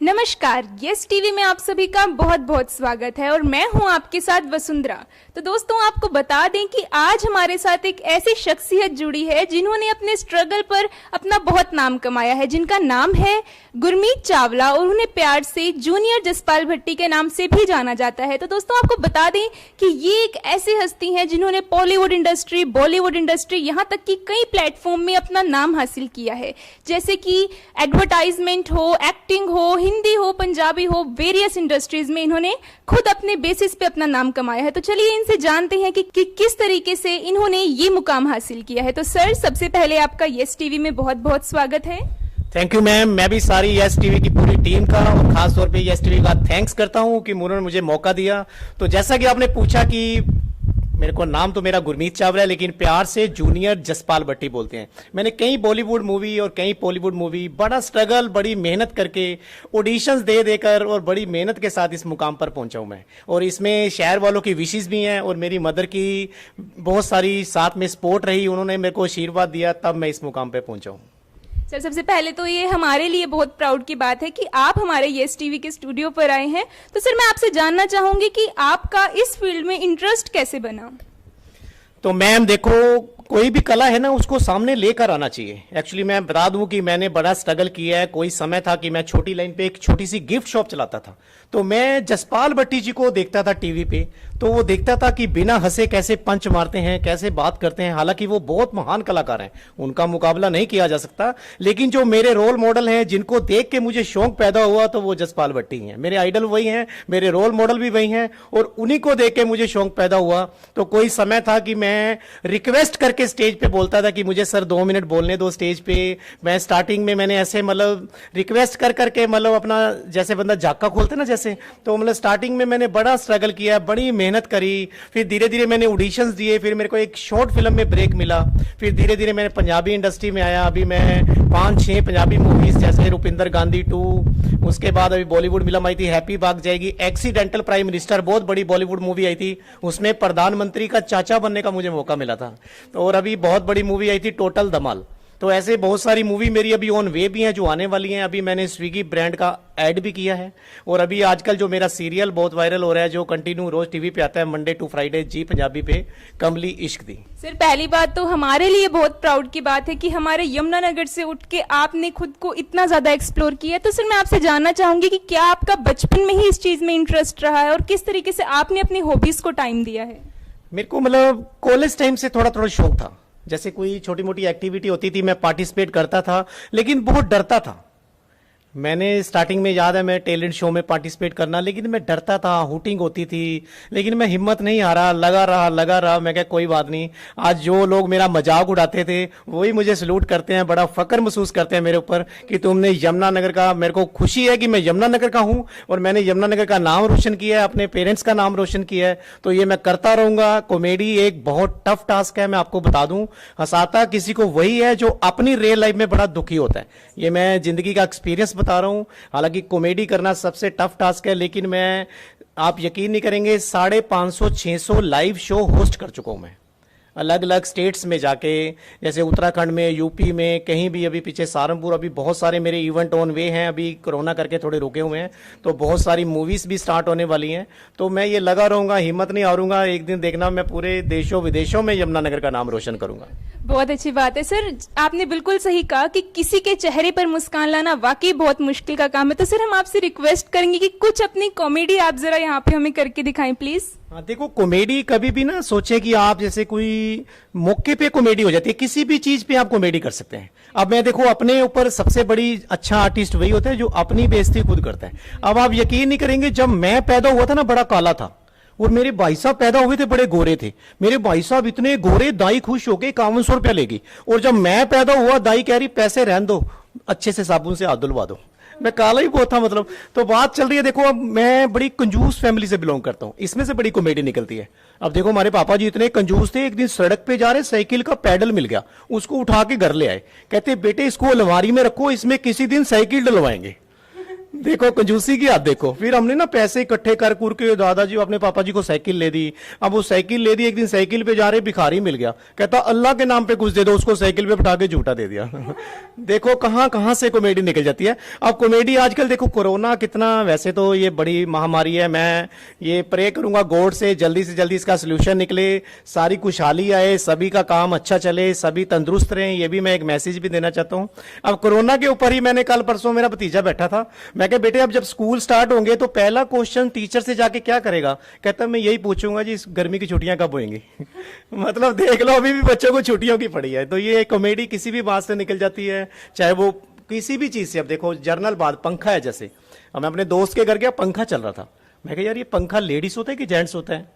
नमस्कार, yes TV में आप सभी का बहुत बहुत स्वागत है और मैं हूं आपके साथ वसुंधरा। तो दोस्तों, आपको बता दें कि आज हमारे साथ एक ऐसी शख्सियत जुड़ी है जिन्होंने अपने स्ट्रगल पर अपना बहुत नाम कमाया है, जिनका नाम है गुरमीत चावला और उन्हें प्यार से जूनियर जसपाल भट्टी के नाम से भी जाना जाता है। तो दोस्तों, आपको बता दें कि ये एक ऐसी हस्ती है जिन्होंने बॉलीवुड इंडस्ट्री, बॉलीवुड इंडस्ट्री, यहाँ तक कि कई प्लेटफॉर्म में अपना नाम हासिल किया है, जैसे कि एडवर्टाइजमेंट हो, एक्टिंग हो, हिंदी हो, पंजाबी हो, वेरियस इंडस्ट्रीज में इन्होंने खुद अपने बेसिस पे अपना नाम कमाया है। तो चलिए इनसे जानते हैं कि किस तरीके से इन्होंने ये मुकाम हासिल किया है। तो सर, सबसे पहले आपका यस टीवी में बहुत बहुत स्वागत है। Thank you ma'am. मैं भी सारी यस टीवी की पूरी टीम का और खास तौर पे यस टीवी का थैंक्स करता हूं कि उन्होंने मुझे मौका दिया। तो जैसा कि आपने पूछा कि मेरे को नाम तो मेरा गुरमीत चावला है, लेकिन प्यार से जूनियर जसपाल भट्टी बोलते हैं। मैंने कई बॉलीवुड मूवी और कई बॉलीवुड मूवी बड़ा स्ट्रगल, बड़ी मेहनत करके, ऑडिशंस दे देकर और बड़ी मेहनत के साथ इस मुकाम पर पहुंचा हूं मैं। और इसमें शहर वालों की विशेष भी हैं और मेरी मदर की बहुत सारी साथ में सपोर्ट रही, उन्होंने मेरे को आशीर्वाद दिया, तब मैं इस मुकाम पर पहुंचा हूँ। सर, सबसे पहले तो ये हमारे लिए बहुत प्राउड की बात है कि आप हमारे यस टीवी के स्टूडियो पर आए हैं। तो सर, मैं आपसे जानना चाहूंगी कि आपका इस फील्ड में इंटरेस्ट कैसे बना? तो मैम देखो, कोई भी कला है ना, उसको सामने लेकर आना चाहिए। एक्चुअली मैं बता दूं कि मैंने बड़ा स्ट्रगल किया है। कोई समय था कि मैं छोटी लाइन पे एक छोटी सी गिफ्ट शॉप चलाता था, तो मैं जसपाल भट्टी जी को देखता था टीवी पे, तो वो देखता था कि बिना हंसे कैसे पंच मारते हैं, कैसे बात करते हैं। हालांकि वो बहुत महान कलाकार हैं, उनका मुकाबला नहीं किया जा सकता, लेकिन जो मेरे रोल मॉडल हैं, जिनको देख के मुझे शौक पैदा हुआ, तो वो जसपाल भट्टी हैं। मेरे आइडल वही हैं, मेरे रोल मॉडल भी वही हैं, और उन्हीं को देख के मुझे शौक पैदा हुआ। तो कोई समय था कि मैं रिक्वेस्ट करके स्टेज पे बोलता था कि मुझे सर 2 मिनट बोलने दो स्टेज पे। मैं स्टार्टिंग में मैंने ऐसे मतलब रिक्वेस्ट कर करके मतलब अपना, जैसे बंदा झाका खोलते ना जैसे, तो मतलब स्टार्टिंग में मैंने बड़ा स्ट्रगल किया, बड़ी मेहनत करी। फिर धीरे धीरे मैंने ऑडिशंस दिए, फिर मेरे को एक शॉर्ट फिल्म में ब्रेक मिला। फिर धीरे धीरे मैंने पंजाबी इंडस्ट्री में आया। अभी मैं 5-6 पंजाबी मूवीज जैसे रुपिंदर गांधी 2, उसके बाद अभी बॉलीवुड फिल्म आई थी हैप्पी भाग जाएगी, एक्सीडेंटल प्राइम मिनिस्टर, बहुत बड़ी बॉलीवुड मूवी आई थी, उसमें प्रधानमंत्री का चाचा बनने का मुझे मौका मिला था। तो और अभी बहुत बड़ी मूवी आई थी टोटल धमाल। तो ऐसे बहुत सारी मूवी मेरी अभी ऑन वे भी हैं, जो आने वाली हैं। अभी मैंने स्विगी ब्रांड का ऐड भी किया है। और अभी आजकल जो मेरा सीरियल बहुत वायरल हो रहा है, जो कंटिन्यू रोज टीवी पे आता है, मंडे टू फ्राइडे, जी पंजाबी पे, कमली इश्क दी। सर, पहली बात तो हमारे लिए बहुत प्राउड की बात है कि हमारे यमुनानगर से उठ के आपने खुद को इतना ज्यादा एक्सप्लोर किया। तो सर, मैं आपसे जानना चाहूंगी कि क्या आपका बचपन में ही इस चीज में इंटरेस्ट रहा है और किस तरीके से आपने अपनी हॉबीज को टाइम दिया है? मेरे को मतलब कॉलेज टाइम से थोड़ा थोड़ा शौक था। जैसे कोई छोटी मोटी एक्टिविटी होती थी, मैं पार्टिसिपेट करता था, लेकिन बहुत डरता था। मैंने स्टार्टिंग में याद है मैं टैलेंट शो में पार्टिसिपेट करना, लेकिन मैं डरता था, हुटिंग होती थी, लेकिन मैं हिम्मत नहीं हारा, लगा रहा। मैं क्या, कोई बात नहीं। आज जो लोग मेरा मजाक उड़ाते थे वही मुझे सलूट करते हैं, बड़ा फक्र महसूस करते हैं मेरे ऊपर कि तुमने यमुनानगर का, मेरे को खुशी है कि मैं यमुनानगर का हूं और मैंने यमुनानगर का नाम रोशन किया है, अपने पेरेंट्स का नाम रोशन किया है। तो ये मैं करता रहूंगा। कॉमेडी एक बहुत टफ टास्क है, मैं आपको बता दूं। हंसाता किसी को वही है जो अपनी रियल लाइफ में बड़ा दुखी होता है। ये मैं जिंदगी का एक्सपीरियंस बता रहा हूं। हालांकि कॉमेडी करना सबसे टफ टास्क है, लेकिन मैं, आप यकीन नहीं करेंगे, 550-600 लाइव शो होस्ट कर चुका हूं मैं, अलग अलग स्टेट्स में जाके, जैसे उत्तराखंड में, यूपी में, कहीं भी। अभी पीछे सहारनपुर, अभी बहुत सारे मेरे इवेंट ऑन वे हैं। अभी कोरोना करके थोड़े रुके हुए हैं, तो बहुत सारी मूवीज भी स्टार्ट होने वाली हैं। तो मैं ये लगा रहूंगा, हिम्मत नहीं हारूंगा। एक दिन देखना, मैं पूरे देशों विदेशों में यमुनानगर का नाम रोशन करूंगा। बहुत अच्छी बात है सर, आपने बिल्कुल सही कहा कि किसी के चेहरे पर मुस्कान लाना वाकई बहुत मुश्किल का काम है। तो सर, हम आपसे रिक्वेस्ट करेंगे कि कुछ अपनी कॉमेडी आप जरा यहाँ पे हमें करके दिखाएं प्लीज। हाँ देखो, कॉमेडी कभी भी ना सोचे कि आप जैसे कोई मौके पे कॉमेडी हो जाती है, किसी भी चीज पे आप कॉमेडी कर सकते हैं। अब मैं देखो, अपने ऊपर सबसे बड़ी अच्छा आर्टिस्ट वही होता है जो अपनी बेइज्जती खुद करता है। अब आप यकीन नहीं करेंगे, जब मैं पैदा हुआ था ना, बड़ा काला था, और मेरे भाई साहब पैदा हुए थे, बड़े गोरे थे। मेरे भाई साहब इतने गोरे, दाई खुश होके 5100 रुपया लेगी। और जब मैं पैदा हुआ, दाई कह रही पैसे रहन दो, अच्छे से साबुन से हाथ धुलवा दो। मैं काला ही बहुत था मतलब। तो बात चल रही है, देखो अब मैं बड़ी कंजूस फैमिली से बिलोंग करता हूं, इसमें से बड़ी कॉमेडी निकलती है। अब देखो, हमारे पापा जी इतने कंजूस थे, एक दिन सड़क पे जा रहे, साइकिल का पैडल मिल गया, उसको उठा के घर ले आए। कहते बेटे, इसको अलमारी में रखो, इसमें किसी दिन साइकिल डलवाएंगे। देखो कंजूसी की हद देखो। फिर हमने ना पैसे इकट्ठे कर कुर के दादाजी अपने पापा जी को साइकिल ले दी। अब वो साइकिल ले दी, एक दिन साइकिल पे जा रहे भिखारी मिल गया, कहता अल्लाह के नाम पे कुछ दे दो, उसको साइकिल पे बिठा के झूठा दे दिया। देखो कहां कहां से कॉमेडी निकल जाती है। अब कॉमेडी आजकल देखो, कोरोना कितना, वैसे तो ये बड़ी महामारी है, मैं ये प्रे करूंगा गॉड से जल्दी इसका सोल्यूशन निकले, सारी खुशहाली आए, सभी का काम अच्छा चले, सभी तंदुरुस्त रहें, ये भी मैं एक मैसेज भी देना चाहता हूं। अब कोरोना के ऊपर ही मैंने कल परसों, मेरा भतीजा बैठा था, मैं कहा बेटे अब जब स्कूल स्टार्ट होंगे तो पहला क्वेश्चन टीचर से जाके क्या करेगा, कहता मैं यही पूछूंगा जी गर्मी की छुट्टियां कब होंगी। मतलब देख लो अभी भी बच्चों को छुट्टियों की पड़ी है। तो ये कॉमेडी किसी भी बात से निकल जाती है, चाहे वो किसी भी चीज से। अब देखो जर्नल बात, पंखा है जैसे, अब मैं अपने दोस्त के घर गया, पंखा चल रहा था, मैं कहा यार ये पंखा लेडीज होता है कि जेंट्स होता है,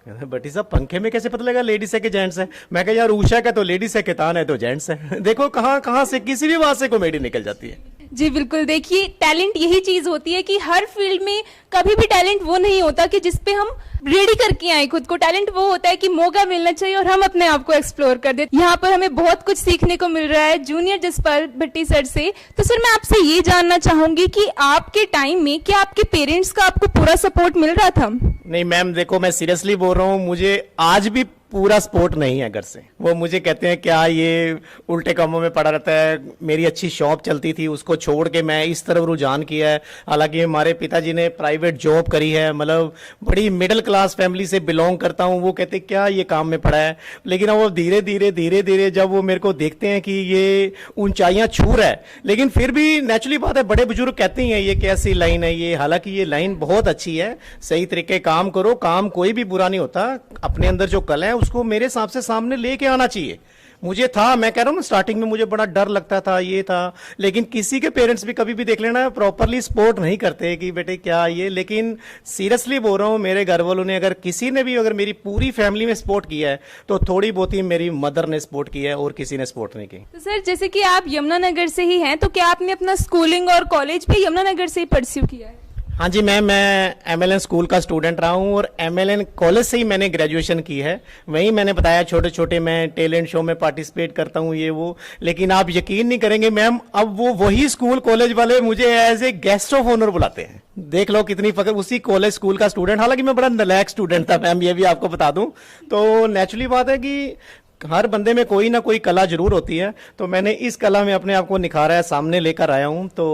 बटी साहब पंखे में कैसे पता लगा लेडीज है कि जेंट्स है। मैं कहा यार उषा का तो लेडीज है, केतान है तो जेंट्स है। देखो कहां कहां से किसी भी बात से कॉमेडी निकल जाती है। जी बिल्कुल, देखिए टैलेंट यही चीज होती है कि हर फील्ड में कभी भी टैलेंट वो नहीं होता कि जिसपे हम रेडी करके आए खुद को। टैलेंट वो होता है कि मौका मिलना चाहिए और हम अपने आप को एक्सप्लोर कर दे। यहाँ पर हमें बहुत कुछ सीखने को मिल रहा है जूनियर जसपाल भट्टी सर से। तो सर मैं आपसे ये जानना चाहूंगी कि आपके टाइम में क्या आपके पेरेंट्स का आपको पूरा सपोर्ट मिल रहा था? नहीं मैम, देखो मैं सीरियसली बोल रहा हूँ, मुझे आज भी पूरा सपोर्ट नहीं है घर से। वो मुझे कहते हैं क्या ये उल्टे कामों में पड़ा रहता है। मेरी अच्छी शॉप चलती थी, उसको छोड़ के मैं इस तरफ रुझान किया है। हालांकि हमारे पिताजी ने प्राइवेट जॉब करी है, मतलब बड़ी मिडिल क्लास फैमिली से बिलोंग करता हूँ। वो कहते क्या ये काम में पड़ा है, लेकिन वो धीरे धीरे जब वो मेरे को देखते हैं कि ये ऊंचाइयां छू रहा है, लेकिन फिर भी नेचुरली बात है, बड़े बुजुर्ग कहते हैं ये कैसी लाइन है ये। हालांकि ये लाइन बहुत अच्छी है, सही तरीके काम करो, काम कोई भी बुरा नहीं होता। अपने अंदर जो कला है उसको मेरे हिसाब से सामने लेके आना चाहिए। मुझे था, मैं कह रहा हूं ना स्टार्टिंग में मुझे बड़ा डर लगता था, ये था, लेकिन किसी के पेरेंट्स भी कभी भी देख लेना प्रॉपरली सपोर्ट नहीं करते कि बेटे क्या ये। लेकिन सीरियसली बोल रहा हूं, मेरे घर वालों ने, अगर किसी ने भी, अगर मेरी पूरी फैमिली में सपोर्ट किया है तो थोड़ी बहुत ही मेरी मदर ने सपोर्ट किया है और किसी ने सपोर्ट नहीं की। तो सर जैसे कि आप यमुनानगर से ही हैं, तो क्या आपने अपना स्कूलिंग और कॉलेज भी यमुनानगर से ही परस्यू किया है? हाँ जी मैम, मैं एमएलएन स्कूल का स्टूडेंट रहा हूँ और एमएलएन कॉलेज से ही मैंने ग्रेजुएशन की है। वहीं मैंने बताया छोटे छोटे मैं टैलेंट शो में पार्टिसिपेट करता हूँ ये वो। लेकिन आप यकीन नहीं करेंगे मैम, अब वही स्कूल कॉलेज वाले मुझे as a guest of honour बुलाते हैं। देख लो कितनी फकर, उसी कॉलेज स्कूल का स्टूडेंट। हालांकि मैं बड़ा नालायक स्टूडेंट था मैम, ये भी आपको बता दूं। तो नेचुरली बात है कि हर बंदे में कोई ना कोई कला जरूर होती है, तो मैंने इस कला में अपने आप को निखारा है, सामने लेकर आया हूं। तो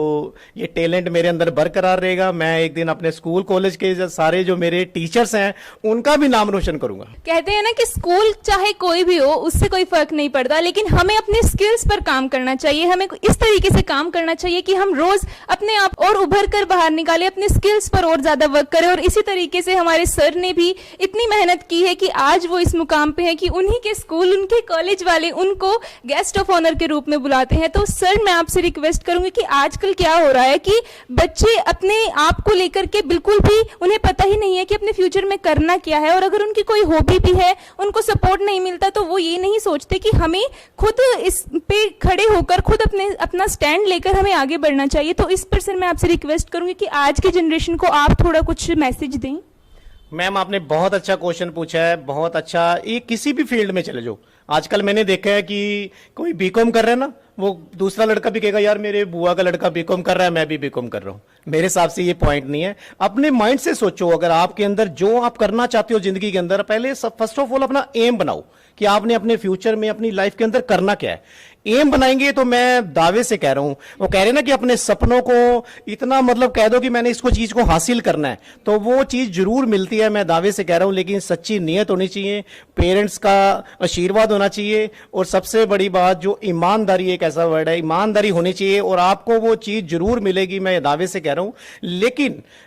ये टैलेंट मेरे अंदर बरकरार रहेगा। मैं एक दिन अपने स्कूल कॉलेज के सारे जो मेरे टीचर्स हैं उनका भी नाम रोशन करूंगा। कहते हैं ना कि स्कूल चाहे कोई भी हो उससे कोई फर्क नहीं पड़ता, लेकिन हमें अपने स्किल्स पर काम करना चाहिए। हमें इस तरीके से काम करना चाहिए कि हम रोज अपने आप और उभर कर बाहर निकाले, अपने स्किल्स पर और ज्यादा वर्क करें। और इसी तरीके से हमारे सर ने भी इतनी मेहनत की है कि आज वो इस मुकाम पे है कि उन्हीं के स्कूल, उनके कॉलेज वाले उनको गेस्ट ऑफ ऑनर के रूप में बुलाते हैं। तो सर मैं आपसे रिक्वेस्ट करूंगी कि आजकल क्या हो रहा है कि बच्चे अपने आप को लेकर के बिल्कुल भी उन्हें पता ही नहीं है कि अपने फ्यूचर में करना क्या है, और अगर उनकी कोई हॉबी भी है, उनको सपोर्ट नहीं मिलता, तो वो ये नहीं सोचते कि हमें खुद इस पे खड़े होकर खुद अपना स्टैंड लेकर हमें आगे बढ़ना चाहिए। तो इस पर सर मैं आपसे रिक्वेस्ट करूंगी कि आज की जनरेशन को आप थोड़ा कुछ मैसेज दें। मैम आपने बहुत अच्छा क्वेश्चन पूछा है, बहुत अच्छा। ये किसी भी फील्ड में चले जाओ, आजकल मैंने देखा है कि कोई बीकॉम कर रहा है ना, वो दूसरा लड़का भी कहेगा यार मेरे बुआ का लड़का बीकॉम कर रहा है, मैं भी बीकॉम कर रहा हूं। मेरे हिसाब से ये पॉइंट नहीं है। अपने माइंड से सोचो, अगर आपके अंदर जो आप करना चाहते हो जिंदगी के अंदर, पहले फर्स्ट ऑफ ऑल अपना एम बनाओ कि आपने अपने फ्यूचर में, अपनी लाइफ के अंदर करना क्या है। एम बनाएंगे तो मैं दावे से कह रहा हूं, वो कह रहे ना कि अपने सपनों को इतना मतलब कह दो कि मैंने इसको चीज को हासिल करना है, तो वो चीज जरूर मिलती है, मैं दावे से कह रहा हूं। लेकिन सच्ची नीयत होनी चाहिए, पेरेंट्स का आशीर्वाद होना चाहिए, और सबसे बड़ी बात जो ईमानदारी, एक ऐसा वर्ड है, ईमानदारी होनी चाहिए, और आपको वो चीज जरूर मिलेगी, मैं दावे से कह रहा हूं।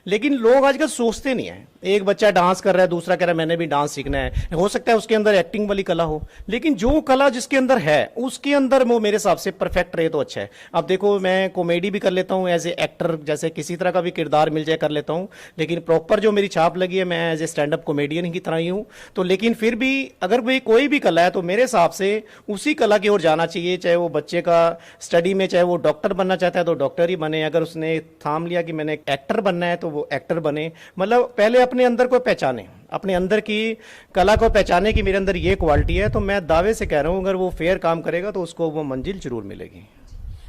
लेकिन लोग आजकल सोचते नहीं है। एक बच्चा डांस कर रहा है, दूसरा कह रहा है मैंने भी डांस सीखना है, हो सकता है उसके अंदर एक्टिंग वाली कला हो, लेकिन जो कला जिसके अंदर है उसके अंदर वो मेरे हिसाब से परफेक्ट रहे तो अच्छा है। अब देखो मैं कॉमेडी भी कर लेता हूं एज ए एक्टर, जैसे किसी तरह का भी किरदार मिल जाए कर लेता हूं, लेकिन प्रॉपर जो मेरी छाप लगी है, मैं as a stand up comedian की तरह ही हूं। तो लेकिन फिर भी अगर भाई कोई भी कला है तो मेरे हिसाब से उसी कला की ओर जाना चाहिए। चाहे वो बच्चे का स्टडी में, चाहे वो डॉक्टर बनना चाहता है तो डॉक्टर ही बने, अगर उसने थाम लिया कि मैंने एक्टर बनना है तो वो एक्टर बने। मतलब पहले अपने अंदर को पहचाने, अपने अंदर की कला को पहचाने कि मेरे अंदर ये क्वालिटी है, तो मैं दावे से कह रहा हूं अगर वो फेयर काम करेगा तो उसको वो मंजिल जरूर मिलेगी।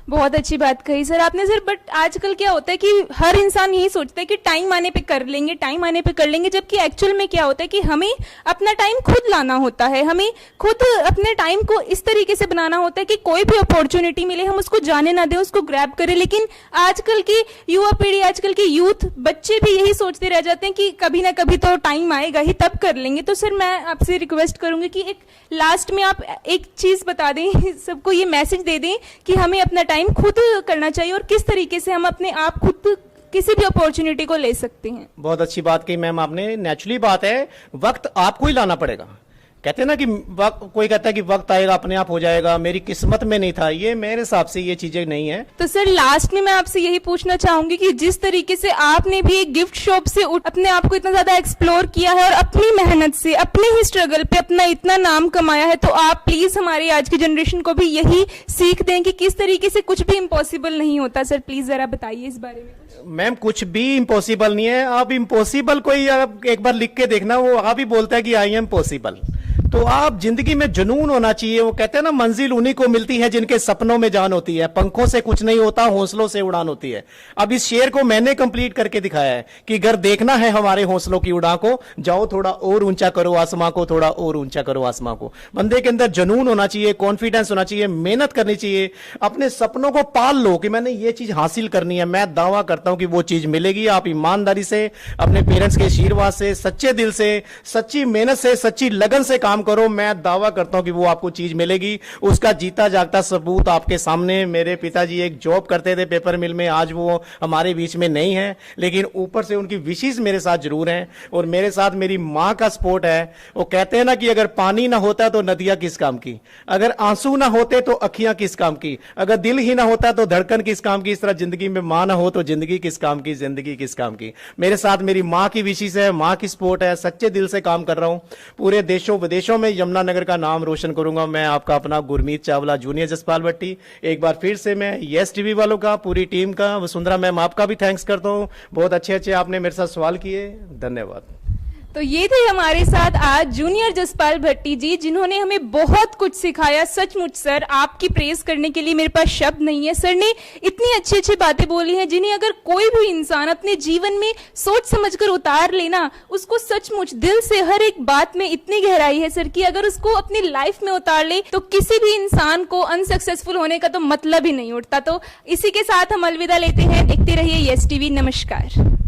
बहुत अच्छी बात कही सर आपने सर। बट आजकल क्या होता है कि हर इंसान यही सोचता है कि टाइम आने पे कर लेंगे, टाइम आने पे कर लेंगे, जबकि एक्चुअल में क्या होता है कि हमें अपना टाइम खुद लाना होता है। हमें खुद अपने टाइम को इस तरीके से बनाना होता है कि कोई भी अपॉर्चुनिटी मिले हम उसको जाने ना दें, उसको ग्रैब करें। लेकिन आजकल की युवा पीढ़ी, आजकल के यूथ बच्चे भी यही सोचते रह जाते हैं कि कभी ना कभी तो टाइम आएगा ही, तब कर लेंगे। तो सर मैं आपसे रिक्वेस्ट करूंगी कि एक लास्ट में आप एक चीज बता दें, सबको ये मैसेज दे दें कि हमें अपना टाइम खुद करना चाहिए और किस तरीके से हम अपने आप खुद किसी भी अपॉर्चुनिटी को ले सकते हैं। बहुत अच्छी बात कही मैम आपने। नेचुरली बात है, वक्त आपको ही लाना पड़ेगा। कहते हैं ना कि कोई कहता है कि वक्त आएगा अपने आप हो जाएगा, मेरी किस्मत में नहीं था, ये मेरे हिसाब से ये चीजें नहीं है। तो सर लास्ट में मैं आपसे यही पूछना चाहूंगी कि जिस तरीके से आपने भी एक गिफ्ट शॉप से अपने आप को इतना ज्यादा एक्सप्लोर किया है और अपनी मेहनत से अपने ही स्ट्रगल पे अपना इतना नाम कमाया है, तो आप प्लीज हमारी आज की जनरेशन को भी यही सीख दें कि किस तरीके से कुछ भी इम्पॉसिबल नहीं होता। सर प्लीज जरा बताइए इस बारे में। मैम कुछ भी इम्पॉसिबल नहीं है। आप इम्पॉसिबल कोई आप एक बार लिख के देखना, वो आप ही बोलता है कि आई एम पॉसिबल। तो आप जिंदगी में जुनून होना चाहिए। वो कहते हैं ना, मंजिल उन्हीं को मिलती है जिनके सपनों में जान होती है, पंखों से कुछ नहीं होता, हौसलों से उड़ान होती है। अब इस शेर को मैंने कंप्लीट करके दिखाया है कि अगर देखना है हमारे हौसलों की उड़ान को, जाओ थोड़ा और ऊंचा करो आसमां को, थोड़ा और ऊंचा करो आसमां को। बंदे के अंदर जुनून होना चाहिए, कॉन्फिडेंस होना चाहिए, मेहनत करनी चाहिए, अपने सपनों को पाल लो कि मैंने ये चीज हासिल करनी है। मैं दावा करता हूं कि वो चीज मिलेगी। आप ईमानदारी से, अपने पेरेंट्स के आशीर्वाद से, सच्चे दिल से, सच्ची मेहनत से, सच्ची लगन से काम करो। मैं दावा करता हूं कि वो आपको चीज मिलेगी। उसका जीता जागता सबूत आपके सामने। मेरे पिताजी एक जॉब करते थे पेपर मिल में, आज वो हमारे बीच में नहीं है, लेकिन ऊपर से उनकी विशेष मेरे साथ जरूर हैं और मेरे साथ मेरी मां का सपोर्ट है। वो कहते हैं ना कि अगर पानी ना होता तो नदियां किस काम की, अगर आंसू ना होते तो अखियां किस काम की, अगर दिल ही ना होता तो धड़कन किस काम की। इस तरह जिंदगी में मां ना हो तो जिंदगी किस काम की, जिंदगी किस काम की। मेरे साथ मेरी मां की विशेष है, मां की सपोर्ट है। सच्चे दिल से काम कर रहा हूं। पूरे देशों विदेशों में यमुनानगर का नाम रोशन करूंगा। मैं आपका अपना गुरमीत चावला, जूनियर जसपाल भट्टी। एक बार फिर से मैं यस टीवी वालों का, पूरी टीम का, वसुंधरा मैम आपका भी थैंक्स करता हूं। बहुत अच्छे आपने मेरे साथ सवाल किए, धन्यवाद। तो ये थे हमारे साथ आज जूनियर जसपाल भट्टी जी, जिन्होंने हमें बहुत कुछ सिखाया। सचमुच सर आपकी प्रेज करने के लिए मेरे पास शब्द नहीं है। सर ने इतनी अच्छी अच्छी बातें बोली हैं जिन्हें अगर कोई भी इंसान अपने जीवन में सोच समझकर उतार लेना, उसको सचमुच दिल से हर एक बात में इतनी गहराई है सर कि अगर उसको अपनी लाइफ में उतार ले तो किसी भी इंसान को अनसक्सेसफुल होने का तो मतलब ही नहीं उठता। तो इसी के साथ हम अलविदा लेते हैं। देखते रहिए यस टीवी। नमस्कार।